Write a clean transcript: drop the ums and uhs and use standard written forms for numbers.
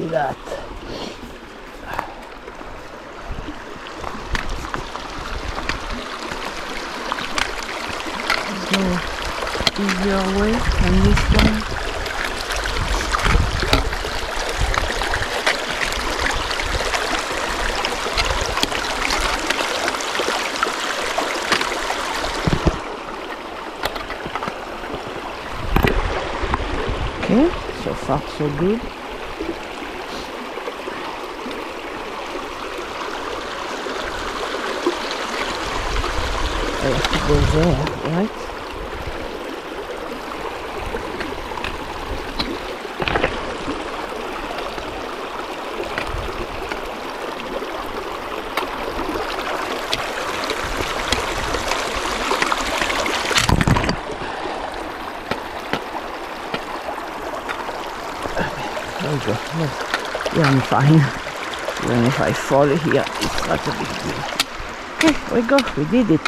see that. Go easier way than this one. Okay, so far so good. I have to go there, right? There we go. Yeah, I'm fine. Even if I fall here, it's not a big deal. Okay, we go. We did it.